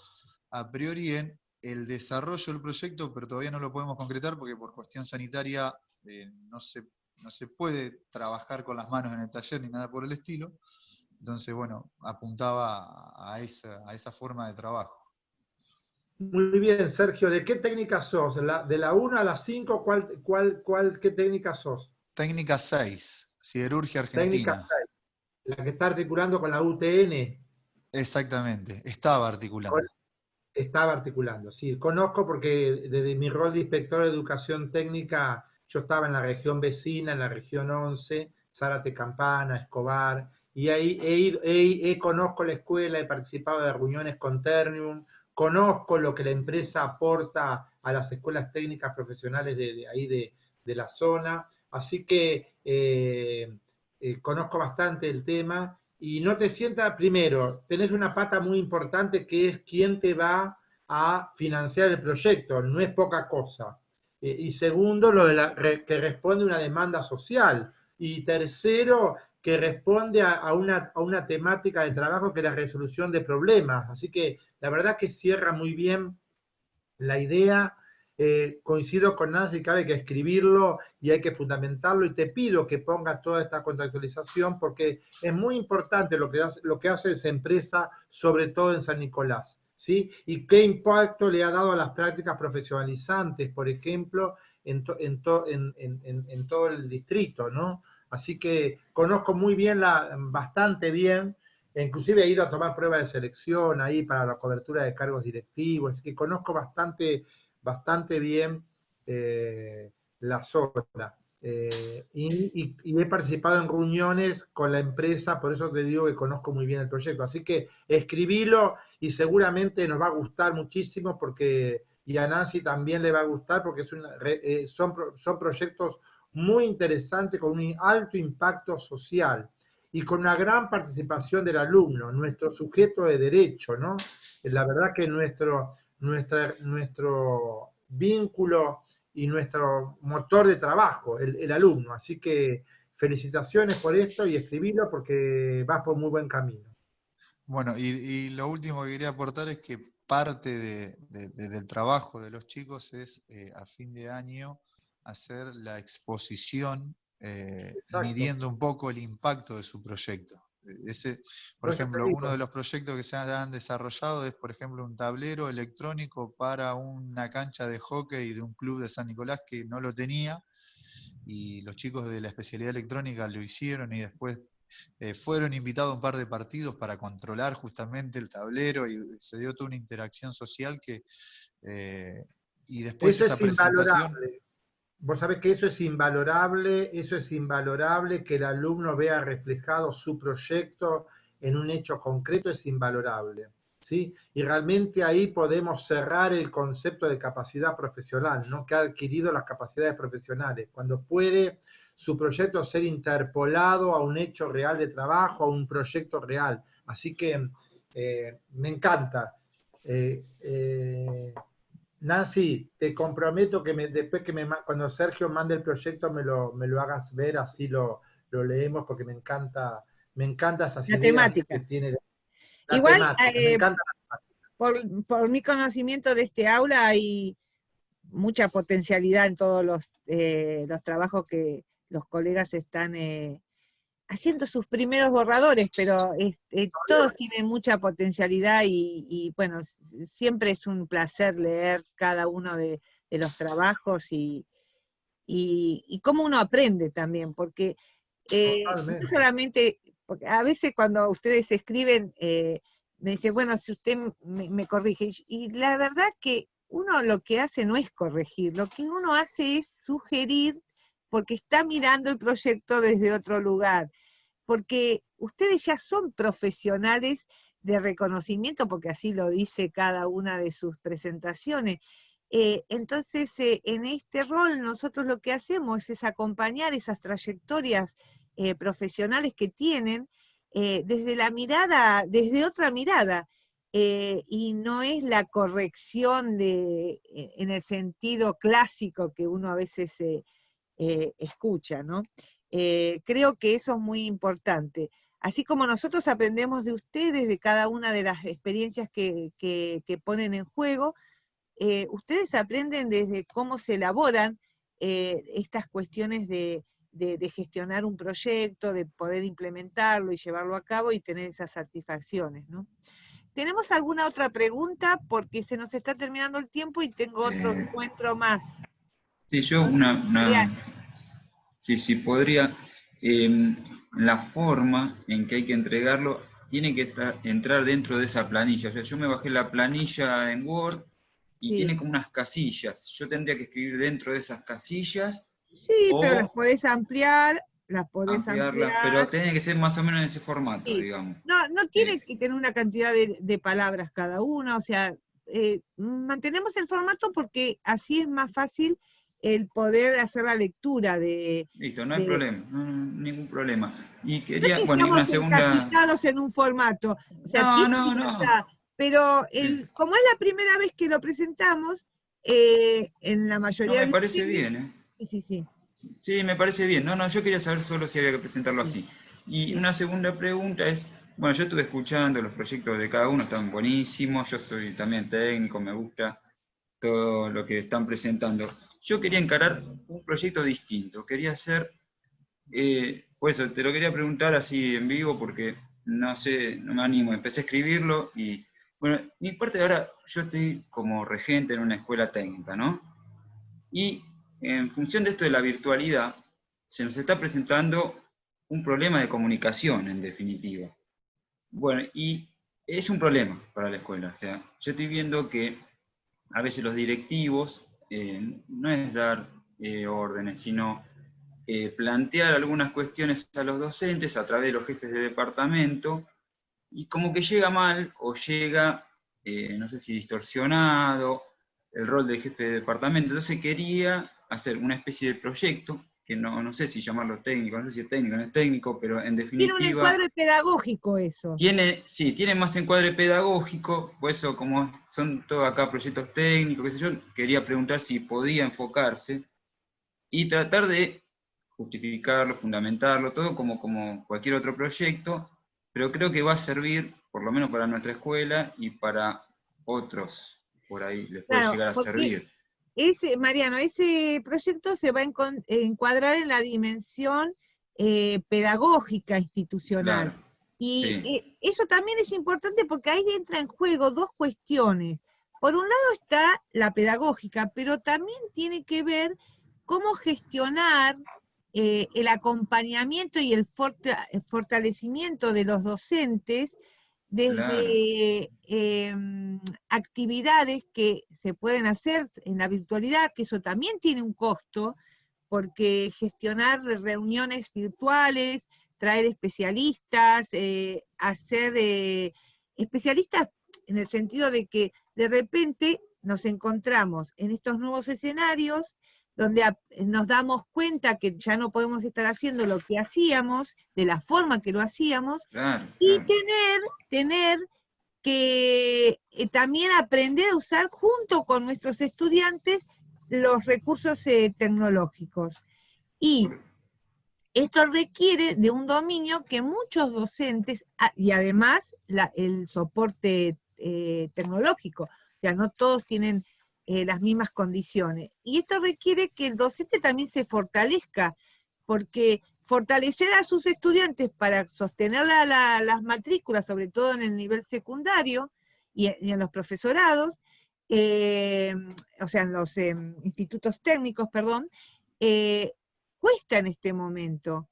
a priori en el desarrollo del proyecto, pero todavía no lo podemos concretar porque por cuestión sanitaria no se puede trabajar con las manos en el taller ni nada por el estilo. Entonces, bueno, apuntaba a esa forma de trabajo. Muy bien, Sergio. ¿De qué técnica sos? ¿De la 1 a la 5? ¿Qué técnica sos? Técnica 6, Siderurgia Técnica Argentina. 6, la que está articulando con la UTN. Exactamente, estaba articulando. Estaba articulando, sí. Conozco porque desde mi rol de inspector de educación técnica, yo estaba en la región vecina, en la región 11, Zárate Campana, Escobar, y ahí conozco la escuela, he participado de reuniones con Ternium, conozco lo que la empresa aporta a las escuelas técnicas profesionales de ahí de la zona, así que conozco bastante el tema. Y no te sientas, primero, tenés una pata muy importante que es quién te va a financiar el proyecto, no es poca cosa. Y segundo, que responde a una demanda social. Y tercero, que responde a una temática de trabajo que es la resolución de problemas. Así que la verdad que cierra muy bien la idea. Coincido con Nancy que hay que escribirlo y hay que fundamentarlo, y te pido que pongas toda esta contextualización porque es muy importante lo que hace esa empresa, sobre todo en San Nicolás, ¿sí? Y qué impacto le ha dado a las prácticas profesionalizantes, por ejemplo, en todo el distrito, ¿no? Así que conozco muy bien, bastante bien, inclusive he ido a tomar pruebas de selección ahí para la cobertura de cargos directivos, así que conozco bastante bien la zona. Y he participado en reuniones con la empresa, por eso te digo que conozco muy bien el proyecto. Así que escribilo y seguramente nos va a gustar muchísimo y a Nancy también le va a gustar porque son proyectos muy interesantes con un alto impacto social. y con una gran participación del alumno, nuestro sujeto de derecho, ¿no? La verdad que nuestro vínculo y nuestro motor de trabajo, el alumno. Así que felicitaciones por esto y escribilo porque vas por muy buen camino. Bueno, y lo último que quería aportar es que parte del trabajo de los chicos es a fin de año hacer la exposición midiendo un poco el impacto de su proyecto. Por ejemplo, uno de los proyectos que se han desarrollado es, por ejemplo, un tablero electrónico para una cancha de hockey de un club de San Nicolás que no lo tenía, y los chicos de la especialidad electrónica lo hicieron y después fueron invitados a un par de partidos para controlar justamente el tablero y se dio toda una interacción social y después eso esa es presentación... invalorable. Vos sabés que eso es invalorable que el alumno vea reflejado su proyecto en un hecho concreto, es invalorable, ¿sí? Y realmente ahí podemos cerrar el concepto de capacidad profesional, ¿no? Que ha adquirido las capacidades profesionales, cuando puede su proyecto ser interpolado a un hecho real de trabajo, a un proyecto real. Así que me encanta. Nancy, te comprometo que después cuando Sergio mande el proyecto me lo hagas ver, así lo leemos, porque me encanta esas La ideas que temática. tiene la Igual, temática, me encanta. por mi conocimiento de este aula, hay mucha potencialidad en todos los trabajos que los colegas están haciendo sus primeros borradores, pero todos tienen mucha potencialidad y bueno, siempre es un placer leer cada uno de los trabajos y cómo uno aprende también, porque no solamente, porque a veces cuando ustedes escriben, me dice, bueno, si usted me corrige, y la verdad que uno lo que hace no es corregir, lo que uno hace es sugerir, porque está mirando el proyecto desde otro lugar, porque ustedes ya son profesionales de reconocimiento, porque así lo dice cada una de sus presentaciones. Entonces, en este rol nosotros lo que hacemos es acompañar esas trayectorias profesionales que tienen desde la mirada, desde otra mirada, y no es la corrección en el sentido clásico que uno a veces escucha, ¿no? Creo que eso es muy importante. Así como nosotros aprendemos de ustedes, de cada una de las experiencias que ponen en juego, ustedes aprenden desde cómo se elaboran estas cuestiones de gestionar un proyecto, de poder implementarlo y llevarlo a cabo y tener esas satisfacciones, ¿no? ¿Tenemos alguna otra pregunta? Porque se nos está terminando el tiempo y tengo otro encuentro más. Sí, yo sí, podría, la forma en que hay que entregarlo tiene que entrar dentro de esa planilla. O sea, yo me bajé la planilla en Word y tiene como unas casillas. Yo tendría que escribir dentro de esas casillas. Sí, o pero las podés ampliar, ampliarlas, pero tiene que ser más o menos en ese formato, sí. digamos. No tiene que tener una cantidad de palabras cada una, o sea, mantenemos el formato porque así es más fácil el poder hacer la lectura de... Listo, no hay problema, ningún problema. Y No es quería, que bueno, y una estamos segunda... encasillados en un formato, o sea, tiene libertad, pero como es la primera vez que lo presentamos, en la No, mayoría me de los parece temas, bien, ¿eh? sí. Sí, me parece bien. No, yo quería saber solo si había que presentarlo así. Y una segunda pregunta es, bueno, yo estuve escuchando los proyectos de cada uno, están buenísimos, yo soy también técnico, me gusta todo lo que están presentando. Yo quería encarar un proyecto distinto, quería hacer, pues te lo quería preguntar así en vivo porque no sé, no me animo, empecé a escribirlo y, bueno, mi parte de ahora, yo estoy como regente en una escuela técnica, ¿no? Y en función de esto de la virtualidad, se nos está presentando un problema de comunicación, en definitiva. Bueno, y es un problema para la escuela. O sea, yo estoy viendo que a veces los directivos no es dar órdenes, sino plantear algunas cuestiones a los docentes a través de los jefes de departamento, y como que llega mal o llega, no sé si distorsionado, el rol del jefe de departamento. Entonces quería hacer una especie de proyecto que no sé si llamarlo técnico, no sé si es técnico, no es técnico, pero en Tiene un definitiva... encuadre pedagógico eso. Sí, tiene más encuadre pedagógico, por eso como son todos acá proyectos técnicos, qué sé yo, quería preguntar si podía enfocarse y tratar de justificarlo, fundamentarlo, todo como cualquier otro proyecto, pero creo que va a servir, por lo menos para nuestra escuela y para otros, por ahí les puede Claro, llegar a porque servir. Mariano, ese proyecto se va a encuadrar en la dimensión pedagógica institucional. Claro, Y sí, eso también es importante porque ahí entra en juego dos cuestiones. Por un lado está la pedagógica, pero también tiene que ver cómo gestionar el acompañamiento y el fortalecimiento de los docentes claro, desde actividades que se pueden hacer en la virtualidad, que eso también tiene un costo, porque gestionar reuniones virtuales, traer especialistas, hacer especialistas en el sentido de que de repente nos encontramos en estos nuevos escenarios donde nos damos cuenta que ya no podemos estar haciendo lo que hacíamos, de la forma que lo hacíamos, claro, y claro. tener que también aprender a usar junto con nuestros estudiantes los recursos tecnológicos. Y Por- esto requiere de un dominio que muchos docentes, y además el soporte tecnológico, o sea, no todos tienen las mismas condiciones. Y esto requiere que el docente también se fortalezca, porque fortalecer a sus estudiantes para sostener las matrículas, sobre todo en el nivel secundario y en los profesorados, eh, o sea, en los institutos técnicos, perdón, eh, cuesta en este momento.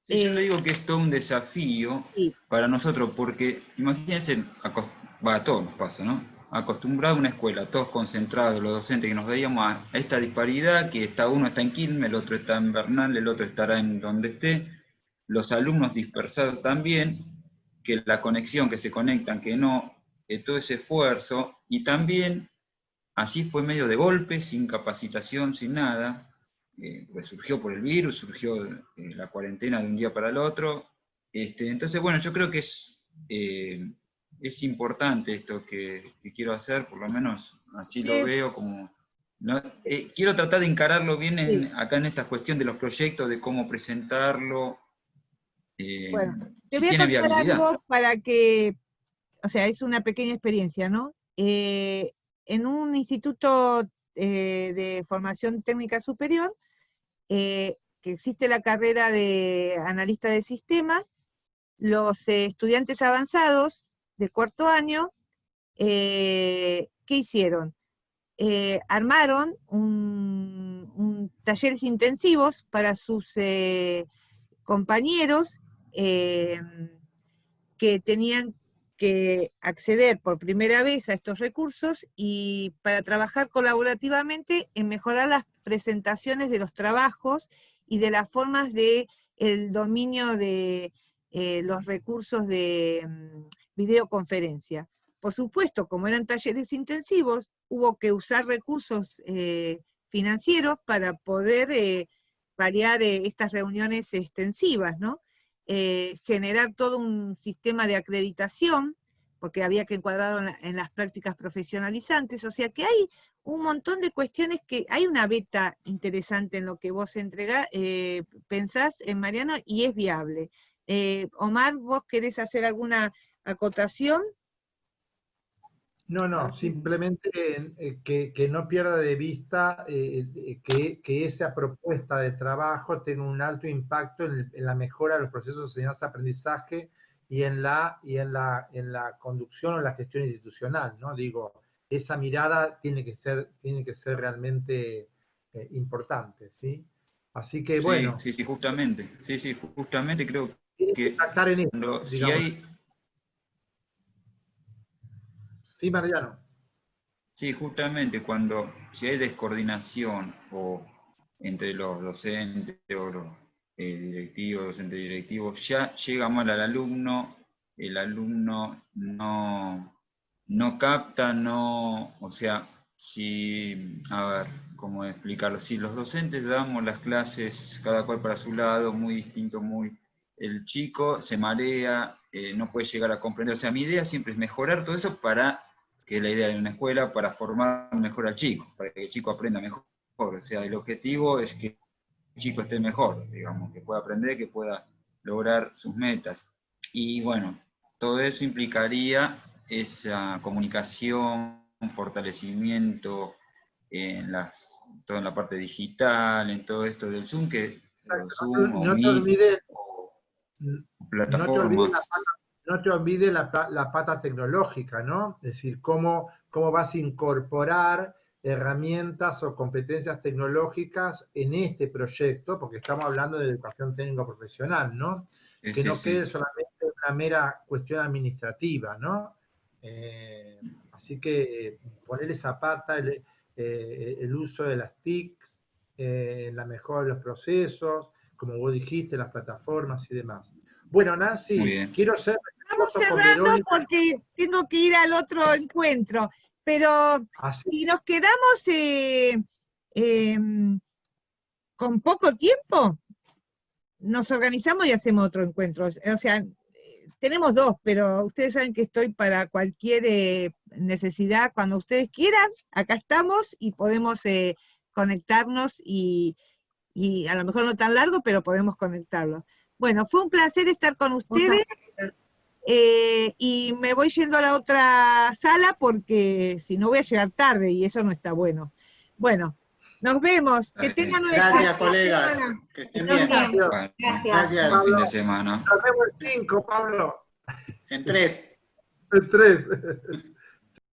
Sí, yo le digo que es todo un desafío Sí, para nosotros, porque imagínense, a todos nos pasa, ¿no? Acostumbrado a una escuela, todos concentrados, los docentes que nos veíamos a esta disparidad, que uno está en Quilmes, el otro está en Bernal, el otro estará en donde esté, los alumnos dispersados también, que la conexión, que se conectan, que no, todo ese esfuerzo, y también así fue medio de golpe, sin capacitación, sin nada, pues surgió por el virus, surgió la cuarentena de un día para el otro. Entonces, bueno, yo creo que es importante esto que quiero hacer, por lo menos así lo eh, veo como... ¿no? Quiero tratar de encararlo bien sí. acá en esta cuestión de los proyectos, de cómo presentarlo, Bueno, te si voy a tiene contar viabilidad. algo para que, o sea, es una pequeña experiencia, ¿no? En un instituto de formación técnica superior, que existe la carrera de analista de sistemas, los estudiantes avanzados de cuarto año, ¿qué hicieron? Armaron talleres intensivos para sus compañeros eh, que tenían que acceder por primera vez a estos recursos y para trabajar colaborativamente en mejorar las presentaciones de los trabajos y de las formas de el dominio de los recursos de videoconferencia. Por supuesto, como eran talleres intensivos, hubo que usar recursos financieros para poder variar estas reuniones extensivas, ¿no? Generar todo un sistema de acreditación, porque había que encuadrarlo en las prácticas profesionalizantes, o sea que hay un montón de cuestiones que hay una beta interesante en lo que vos pensás, Mariano, y es viable. Omar, ¿vos querés hacer alguna acotación? No, simplemente que no pierda de vista que esa propuesta de trabajo tenga un alto impacto en la mejora de los procesos de enseñanza-aprendizaje y en la conducción o la gestión institucional, ¿no? Digo, esa mirada tiene que ser realmente importante, ¿sí? Así que Sí, bueno, sí, sí, justamente. Sí, sí, justamente creo tiene que que impactar en esto, si digamos. hay, Sí, Mariano. sí, justamente si hay descoordinación o entre los docentes o los directivos, docentes directivos, ya llega mal al alumno, el alumno no capta, o sea, si, a ver, ¿cómo explicarlo? Si los docentes damos las clases cada cual para su lado, muy distinto, el chico se marea, no puede llegar a comprender. O sea, mi idea siempre es mejorar todo eso para que es la idea de una escuela, para formar mejor al chico, para que el chico aprenda mejor. O sea, el objetivo es que el chico esté mejor, digamos, que pueda aprender, que pueda lograr sus metas. Y bueno, todo eso implicaría esa comunicación, un fortalecimiento toda en la parte digital, en todo esto del Zoom, Zoom o No te Meet, olvides, o no te plataformas. olvides la pata tecnológica, ¿no? Es decir, cómo vas a incorporar herramientas o competencias tecnológicas en este proyecto, porque estamos hablando de educación técnico profesional, ¿no? Que no quede solamente una mera cuestión administrativa, ¿no? Así que poner esa pata, el uso de las TICs, la mejora de los procesos, como vos dijiste, las plataformas y demás. Bueno, Nancy, quiero ser Estamos respetuoso con cerrando Verónica. porque tengo que ir al otro encuentro, pero si nos quedamos con poco tiempo, nos organizamos y hacemos otro encuentro. O sea, tenemos 2, pero ustedes saben que estoy para cualquier necesidad. Cuando ustedes quieran, acá estamos y podemos conectarnos y a lo mejor no tan largo, pero podemos conectarlos. Bueno, fue un placer estar con ustedes. Y me voy yendo a la otra sala porque si no voy a llegar tarde y eso no está bueno. Bueno, nos vemos. Que tengan una Gracias, excelente colegas. semana. Que estén bien. Gracias. Buen fin de semana. Nos vemos el 5, Pablo. En 3. El 3.